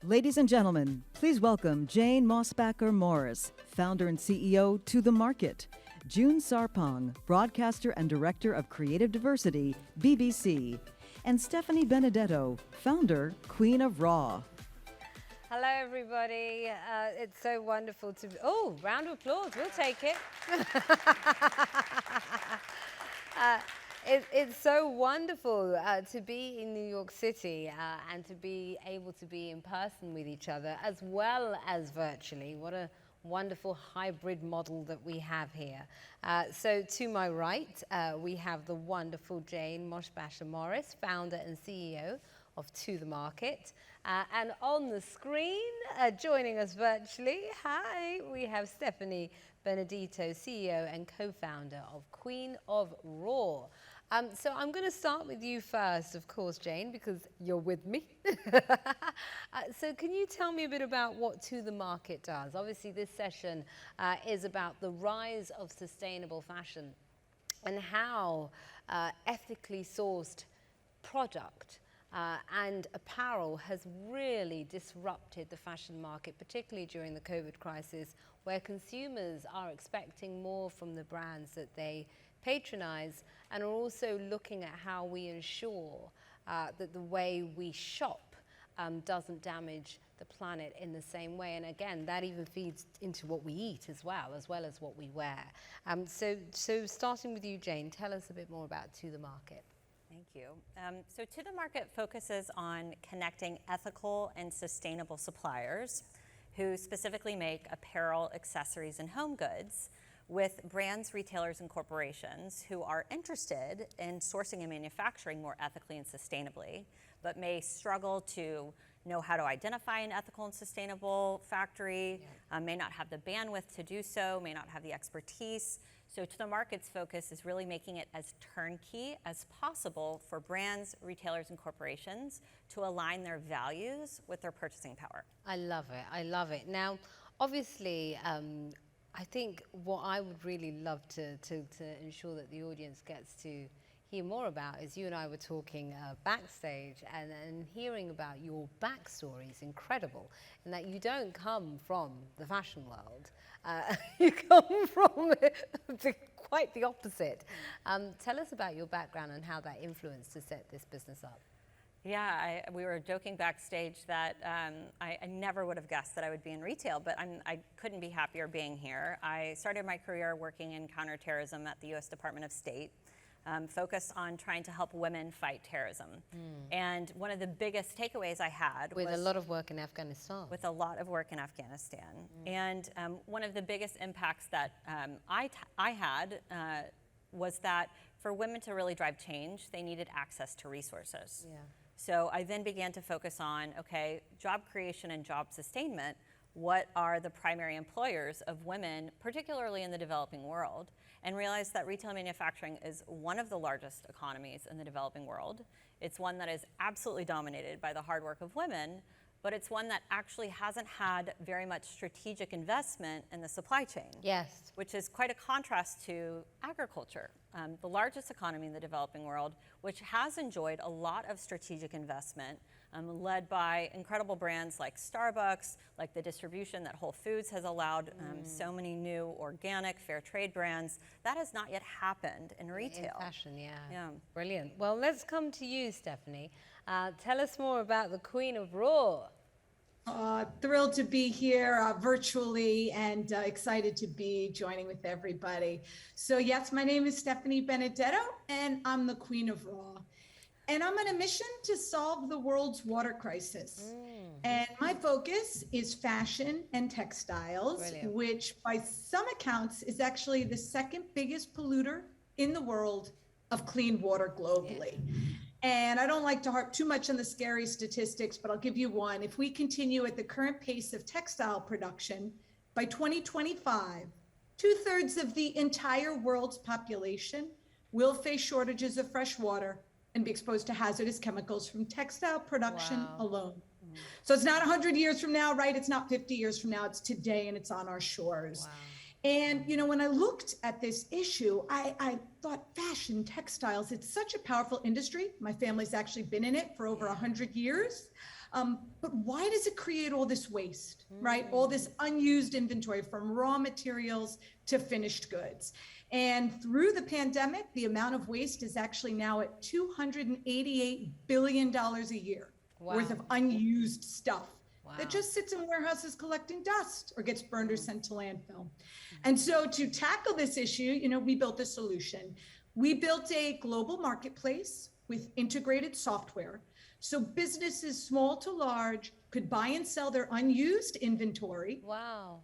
Ladies and gentlemen, please welcome Jane Mosbacher Morris, founder and CEO To The Market, June Sarpong, broadcaster and director of creative diversity, BBC, and Stephanie Benedetto, founder, Queen of Raw. Hello, everybody. It's so wonderful to be... Oh, round of applause. We'll take it. It's so wonderful to be in New York City and to be able to be in person with each other as well as virtually. What a wonderful hybrid model that we have here. So to my right, we have the wonderful Jane Mosbacher Morris, founder and CEO of To The Market. And on the screen, joining us virtually, hi, we have Stephanie Benedetto, CEO and co-founder of Queen of Raw. So I'm going to start with you first, of course, Jane, because you're with me. So can you tell me a bit about what To The Market does? Obviously, this session is about the rise of sustainable fashion and how ethically sourced product and apparel has really disrupted the fashion market, particularly during the COVID crisis, where consumers are expecting more from the brands that they patronize and are also looking at how we ensure that the way we shop doesn't damage the planet in the same way. And again, that even feeds into what we eat as well as what we wear. So starting with you, Jane, tell us a bit more about To The Market. Thank you. So To The Market focuses on connecting ethical and sustainable suppliers who specifically make apparel, accessories, and home goods with brands, retailers, and corporations who are interested in sourcing and manufacturing more ethically and sustainably, but may struggle to know how to identify an ethical and sustainable factory, may not have the bandwidth to do so, may not have the expertise. So To The Market's focus is really making it as turnkey as possible for brands, retailers, and corporations to align their values with their purchasing power. I love it. I love it. Now, obviously, I think what I would really love to ensure that the audience gets to hear more about is you and I were talking backstage and hearing about your backstory is incredible, and that you don't come from the fashion world. You come from quite the opposite. Tell us about your background and how that influenced to set this business up. Yeah, we were joking backstage that I never would have guessed that I would be in retail, but I couldn't be happier being here. I started my career working in counterterrorism at the U.S. Department of State, focused on trying to help women fight terrorism. And one of the biggest takeaways I had was... With a lot of work in Afghanistan. With a lot of work in Afghanistan. And one of the biggest impacts that I had was that for women to really drive change, they needed access to resources. Yeah. So I then began to focus on, okay, job creation and job sustainment. What are the primary employers of women, particularly in the developing world? And realized that retail manufacturing is one of the largest economies in the developing world. It's one that is absolutely dominated by the hard work of women, but it's one that actually hasn't had very much strategic investment in the supply chain. Yes. Which is quite a contrast to agriculture, the largest economy in the developing world, which has enjoyed a lot of strategic investment, led by incredible brands like Starbucks, like the distribution that Whole Foods has allowed so many new organic, fair trade brands. That has not yet happened in retail. In fashion, yeah. Brilliant. Well, let's come to you, Stephanie. Tell us more about the Queen of Raw. Thrilled to be here virtually and excited to be joining with everybody. So yes, my name is Stephanie Benedetto and I'm the Queen of Raw. And I'm on a mission to solve the world's water crisis. And my focus is fashion and textiles, Brilliant. Which by some accounts is actually the second biggest polluter in the world of clean water globally. Yeah. And I don't like to harp too much on the scary statistics, but I'll give you one. If we continue at the current pace of textile production, by 2025, 2/3 of the entire world's population will face shortages of fresh water and be exposed to hazardous chemicals from textile production alone. So it's not 100 years from now, right? It's not 50 years from now, it's today and it's on our shores. And, when I looked at this issue, I thought fashion, textiles, it's such a powerful industry. My family's actually been in it for over 100 years. But why does it create all this waste, right? All this unused inventory from raw materials to finished goods. And through the pandemic, the amount of waste is actually now at $288 billion a year worth of unused stuff that just sits in warehouses collecting dust or gets burned or sent to landfill. And so to tackle this issue, we built a solution. We built a global marketplace with integrated software. So businesses small to large could buy and sell their unused inventory,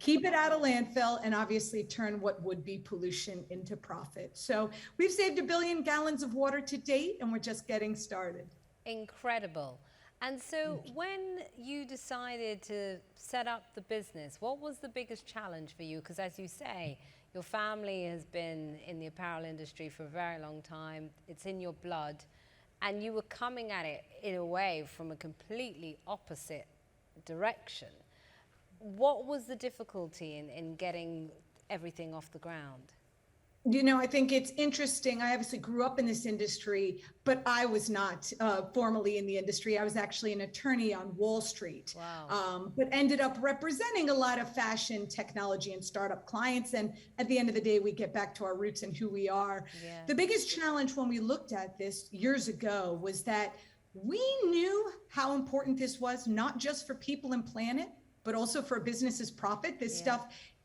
keep it out of landfill, and obviously turn what would be pollution into profit. So we've saved 1 billion gallons of water to date, and we're just getting started. Incredible. And so when you decided to set up the business, what was the biggest challenge for you? Because as you say, your family has been in the apparel industry for a very long time. It's in your blood. And you were coming at it in a way from a completely opposite direction. What was the difficulty in getting everything off the ground? I think it's interesting. I obviously grew up in this industry, but I was not formally in the industry. I was actually an attorney on Wall Street, but ended up representing a lot of fashion, technology, and startup clients. And at the end of the day, we get back to our roots and who we are. The biggest challenge when we looked at this years ago was that we knew how important this was, not just for people and planet, but also for a business's profit.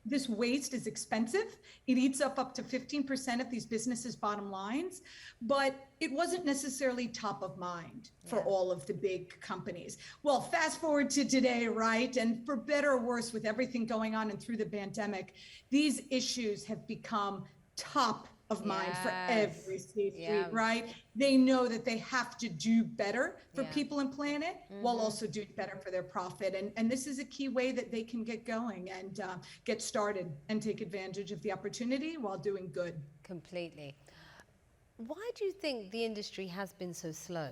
This waste is expensive. It eats up to 15% of these businesses' bottom lines, but it wasn't necessarily top of mind for all of the big companies. Well, fast forward to today, right? And for better or worse, with everything going on and through the pandemic, these issues have become top of mind for every C-suite, right? They know that they have to do better for people and planet while also doing better for their profit. And this is a key way that they can get going and get started and take advantage of the opportunity while doing good. Completely. Why do you think the industry has been so slow?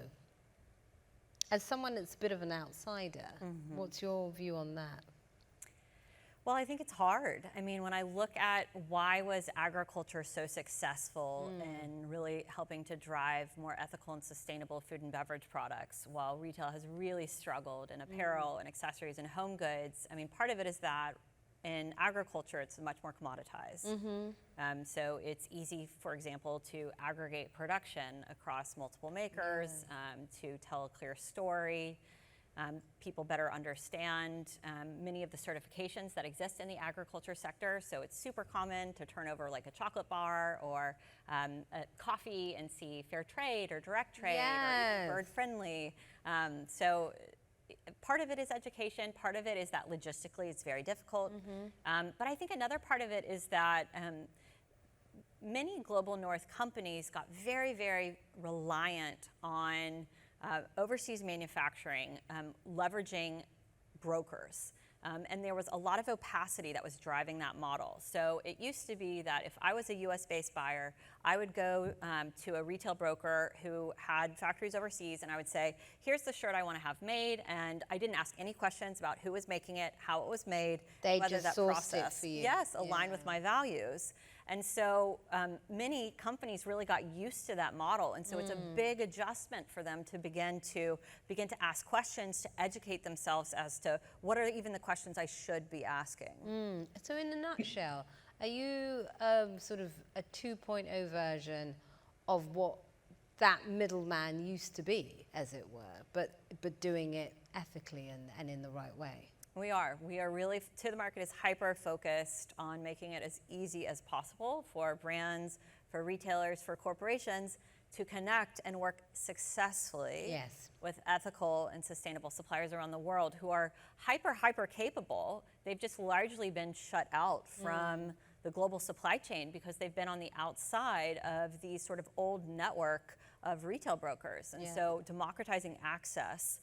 As someone that's a bit of an outsider, what's your view on that? Well, I think it's hard. I mean, when I look at why was agriculture so successful in really helping to drive more ethical and sustainable food and beverage products, while retail has really struggled in apparel and accessories and home goods, I mean, part of it is that in agriculture, it's much more commoditized. So it's easy, for example, to aggregate production across multiple makers, to tell a clear story. People better understand many of the certifications that exist in the agriculture sector. So it's super common to turn over like a chocolate bar or a coffee and see fair trade or direct trade or bird friendly. So part of it is education. Part of it is that logistically it's very difficult. But I think another part of it is that many global north companies got very, very reliant on overseas manufacturing, leveraging brokers. And there was a lot of opacity that was driving that model. So it used to be that if I was a US-based buyer, I would go to a retail broker who had factories overseas, and I would say, here's the shirt I want to have made, and I didn't ask any questions about who was making it, how it was made, whether just that sourced process it for you. aligned with my values. And so many companies really got used to that model. And so it's a big adjustment for them to begin to ask questions, to educate themselves as to what are even the questions I should be asking. So in a nutshell, are you sort of a 2.0 version of what that middleman used to be, as it were, but doing it ethically and in the right way? We are really, To the Market is hyper-focused on making it as easy as possible for brands, for retailers, for corporations to connect and work successfully with ethical and sustainable suppliers around the world who are hyper capable. They've just largely been shut out from the global supply chain because they've been on the outside of the sort of old network of retail brokers. And so democratizing access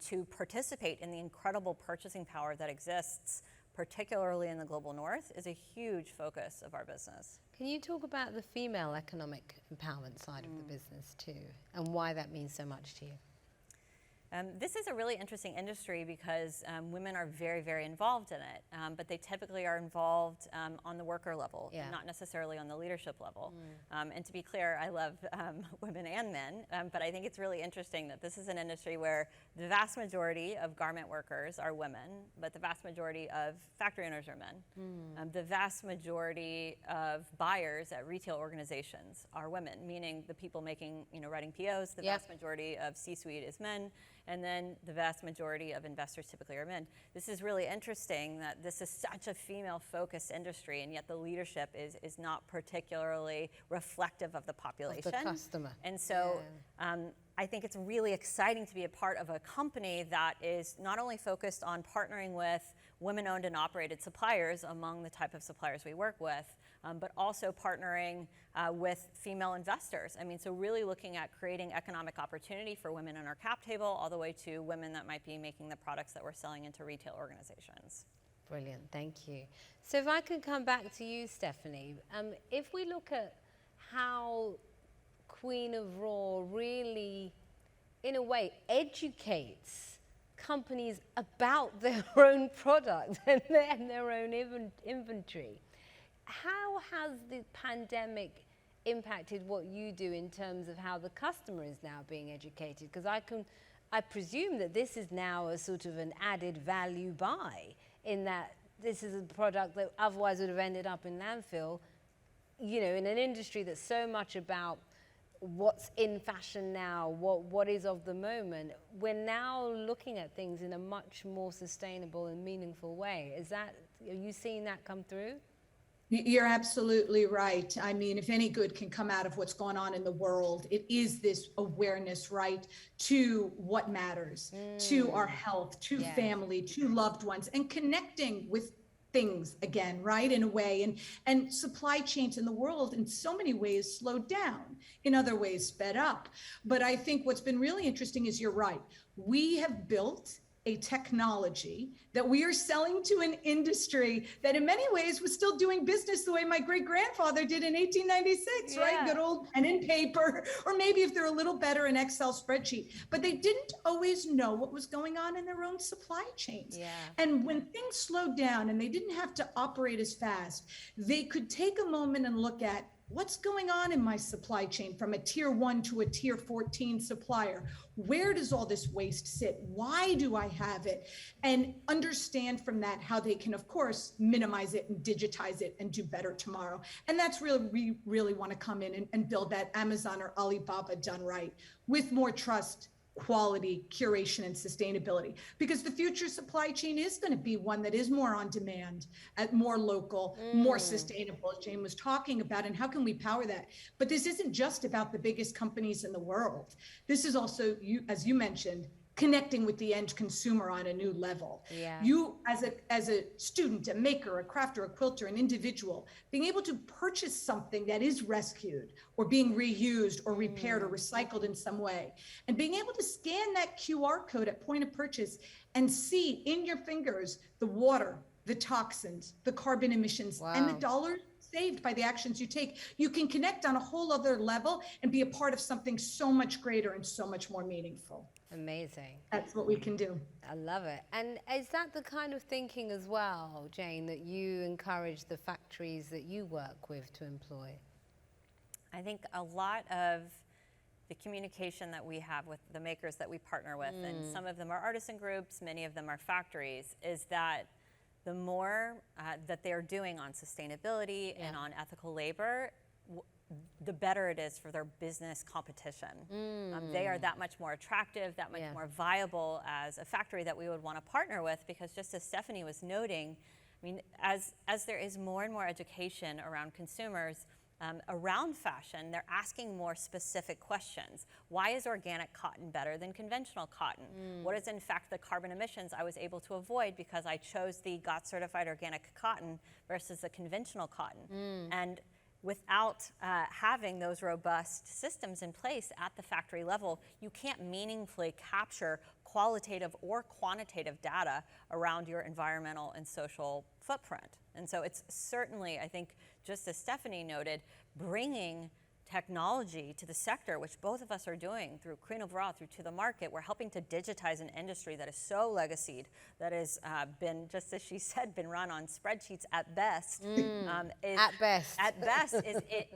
to participate in the incredible purchasing power that exists, particularly in the global north, is a huge focus of our business. Can you talk about the female economic empowerment side of the business too, and why that means so much to you? This is a really interesting industry because women are very, very involved in it, but they typically are involved on the worker level, not necessarily on the leadership level. And to be clear, I love women and men, but I think it's really interesting that this is an industry where the vast majority of garment workers are women, but the vast majority of factory owners are men. The vast majority of buyers at retail organizations are women, meaning the people making, writing POs, the vast majority of C-suite is men, and then the vast majority of investors typically are men. This is really interesting that this is such a female-focused industry, and yet the leadership is not particularly reflective of the population. Of the customer. And so I think it's really exciting to be a part of a company that is not only focused on partnering with women-owned and operated suppliers among the type of suppliers we work with, but also partnering with female investors. I mean, so really looking at creating economic opportunity for women on our cap table, all the way to women that might be making the products that we're selling into retail organizations. Brilliant, thank you. So if I could come back to you, Stephanie, if we look at how Queen of Raw really, in a way, educates companies about their own product and their own inventory. How has the pandemic impacted what you do in terms of how the customer is now being educated? Because I presume that this is now a sort of an added value buy, in that this is a product that otherwise would have ended up in landfill, in an industry that's so much about what's in fashion now, what is of the moment. We're now looking at things in a much more sustainable and meaningful way. Are you seeing that come through? You're absolutely right. I mean, if any good can come out of what's going on in the world, it is this awareness, right, to what matters, to our health, to family, to loved ones, and connecting with things again, right, in a way. And supply chains in the world in so many ways slowed down, in other ways sped up. But I think what's been really interesting is, you're right, we have built a technology that we are selling to an industry that in many ways was still doing business the way my great-grandfather did in 1896, right? Good old pen and paper, or maybe if they're a little better, an Excel spreadsheet. But they didn't always know what was going on in their own supply chains. And when things slowed down and they didn't have to operate as fast, they could take a moment and look at, what's going on in my supply chain from a tier 1 to a tier 14 supplier? Where does all this waste sit? Why do I have it? And understand from that how they can, of course, minimize it and digitize it and do better tomorrow. And that's really, we really want to come in and build that Amazon or Alibaba done right, with more trust, quality, curation, and sustainability, because the future supply chain is going to be one that is more on demand, more local, more sustainable, as Jane was talking about. And how can we power that? But this isn't just about the biggest companies in the world. This is also, as you mentioned, connecting with the end consumer on a new level. You, as a student, a maker, a crafter, a quilter, an individual, being able to purchase something that is rescued or being reused or repaired or recycled in some way, and being able to scan that QR code at point of purchase and see in your fingers the water, the toxins, the carbon emissions, and the dollars saved by the actions you take. You can connect on a whole other level and be a part of something so much greater and so much more meaningful. Amazing. That's what we can do. I love it. And is that the kind of thinking as well, Jane, that you encourage the factories that you work with to employ? I think a lot of the communication that we have with the makers that we partner with, and some of them are artisan groups, many of them are factories, is that the more that they're doing on sustainability and on ethical labor, the better it is for their business competition. They are that much more attractive, that much more viable as a factory that we would want to partner with, because just as Stephanie was noting, I mean, as there is more and more education around consumers, around fashion, they're asking more specific questions. Why is organic cotton better than conventional cotton? What is in fact the carbon emissions I was able to avoid because I chose the GOTS certified organic cotton versus the conventional cotton? And without having those robust systems in place at the factory level, you can't meaningfully capture qualitative or quantitative data around your environmental and social footprint. And so it's certainly, I think, just as Stephanie noted, bringing technology to the sector, which both of us are doing through Queen of Raw, through To the Market. We're helping to digitize an industry that is so legacied, that has been, just as she said, been run on spreadsheets at best. At best. At best,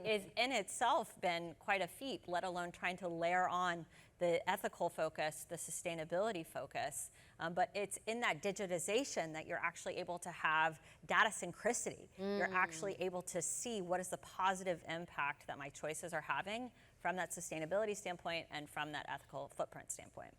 is in itself been quite a feat, let alone trying to layer on the ethical focus, the sustainability focus. But it's in that digitization that you're actually able to have data synchronicity. You're actually able to see what is the positive impact that my choices are having from that sustainability standpoint and from that ethical footprint standpoint.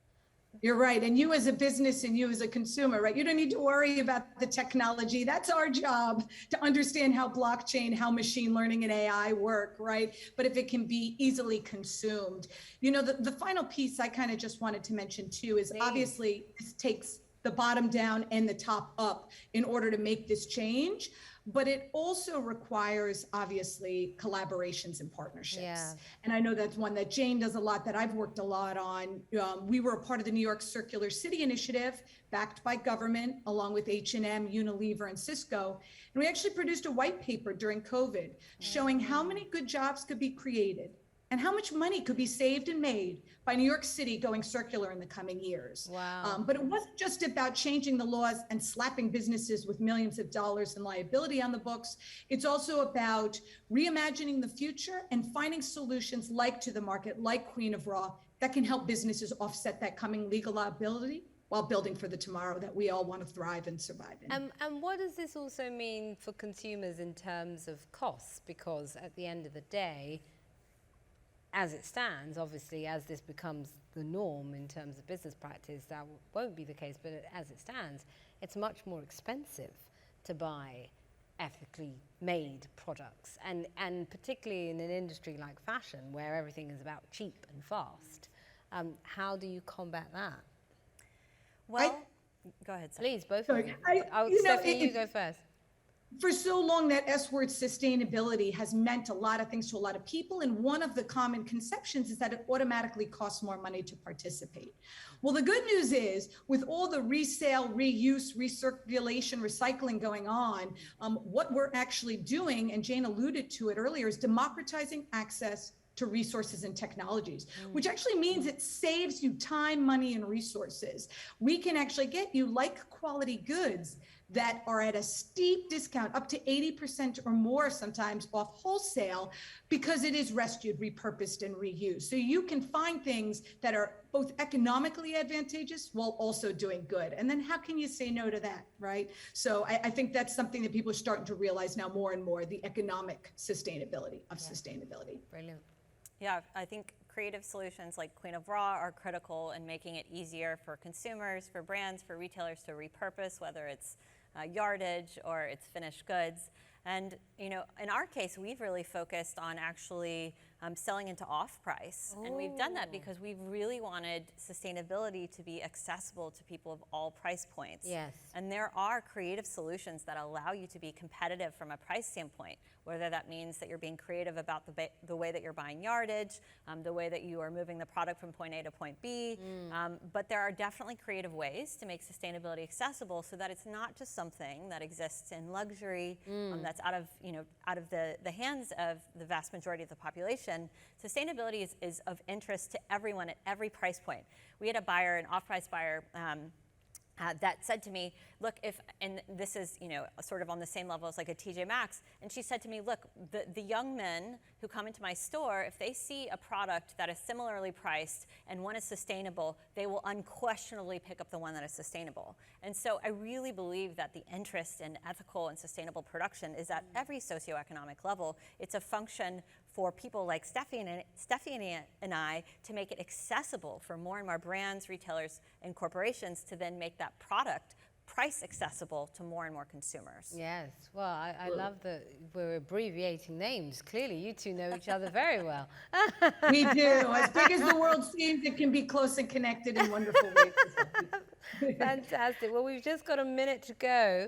You're right. And you as a business and you as a consumer, right? You don't need to worry about the technology. That's our job, to understand how blockchain, how machine learning and AI work, right? But if it can be easily consumed. You know, the final piece I kind of just wanted to mention too is obviously this takes the bottom down and the top up in order to make this change. But it also requires, obviously, collaborations and partnerships. Yeah. And I know that's one that Jane does a lot, that I've worked a lot on. We were a part of the New York Circular City Initiative, backed by government, along with H&M, Unilever, and Cisco. And we actually produced a white paper during COVID showing how many good jobs could be created and how much money could be saved and made by New York City going circular in the coming years. Wow. But it wasn't just about changing the laws and slapping businesses with millions of dollars in liability on the books. It's also about reimagining the future and finding solutions like To the Market, like Queen of Raw, that can help businesses offset that coming legal liability while building for the tomorrow that we all want to thrive and survive in. And what does this also mean for consumers in terms of costs? Because at the end of the day, as it stands, obviously, as this becomes the norm in terms of business practice, that won't be the case, but as it stands, it's much more expensive to buy ethically made products. And particularly in an industry like fashion, where everything is about cheap and fast, how do you combat that? Well, go ahead, Stephanie. Please, both of you. Stephanie, you go first. For so long, that S word, sustainability, has meant a lot of things to a lot of people. And one of the common conceptions is that it automatically costs more money to participate. Well, the good news is, with all the resale, reuse, recirculation, recycling going on, what we're actually doing, and Jane alluded to it earlier, is democratizing access to resources and technologies, which actually means it saves you time, money, and resources. We can actually get you like quality goods that are at a steep discount, up to 80% or more sometimes off wholesale, because it is rescued, repurposed, and reused. So you can find things that are both economically advantageous while also doing good. And then how can you say no to that, right? So I think that's something that people are starting to realize now more and more, the economic sustainability of sustainability. Brilliant. Yeah, I think creative solutions like Queen of Raw are critical in making it easier for consumers, for brands, for retailers to repurpose, whether it's yardage or it's finished goods. And you know, in our case, we've really focused on actually selling into off-price. And we've done that because we've really wanted sustainability to be accessible to people of all price points. Yes. And there are creative solutions that allow you to be competitive from a price standpoint, whether that means that you're being creative about the way that you're buying yardage, the way that you are moving the product from point A to point B. But there are definitely creative ways to make sustainability accessible so that it's not just something that exists in luxury, that's out of the hands of the vast majority of the population. Sustainability is of interest to everyone at every price point. We had a buyer, an off-price buyer, that said to me, look, and this is, sort of on the same level as like a TJ Maxx, and she said to me, look, the young men who come into my store, if they see a product that is similarly priced and one is sustainable, they will unquestionably pick up the one that is sustainable. And so I really believe that the interest in ethical and sustainable production is at every socioeconomic level. It's a function for people like Stephanie and I to make it accessible for more and more brands, retailers, and corporations to then make that product price accessible to more and more consumers. Yes, well, I love that we're abbreviating names. Clearly, you two know each other very well. We do. As big as the world seems, it can be close and connected in wonderful ways. Fantastic. Well, we've just got a minute to go.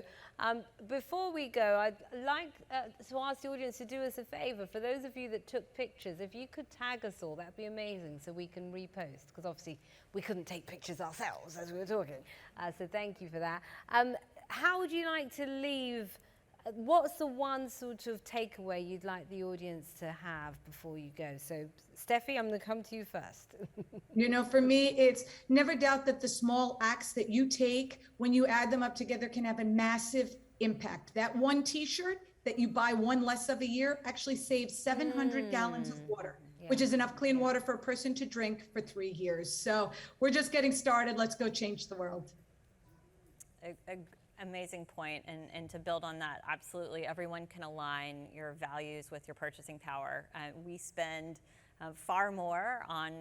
Before we go, I'd like to ask the audience to do us a favor. For those of you that took pictures, if you could tag us all, that'd be amazing, so we can repost, because obviously we couldn't take pictures ourselves as we were talking. So thank you for that. How would you like to leave what's the one sort of takeaway you'd like the audience to have before you go? So, Steffi, I'm going to come to you first. You know, for me, it's never doubt that the small acts that you take, when you add them up together, can have a massive impact. That one t-shirt that you buy one less of a year actually saves 700 gallons of water, which is enough clean water for a person to drink for 3 years. So we're just getting started. Let's go change the world. Amazing point, and to build on that, absolutely, everyone can align your values with your purchasing power. We spend far more on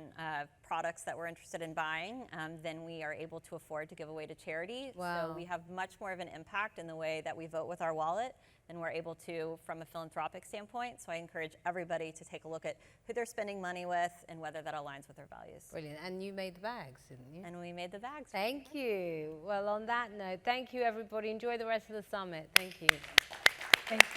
products that we're interested in buying than we are able to afford to give away to charity. Wow. So we have much more of an impact in the way that we vote with our wallet than we're able to from a philanthropic standpoint. So I encourage everybody to take a look at who they're spending money with and whether that aligns with their values. Brilliant. And you made the bags, didn't you? And we made the bags. Thank you. Well, on that note, thank you, everybody. Enjoy the rest of the summit. Thank you. Thanks.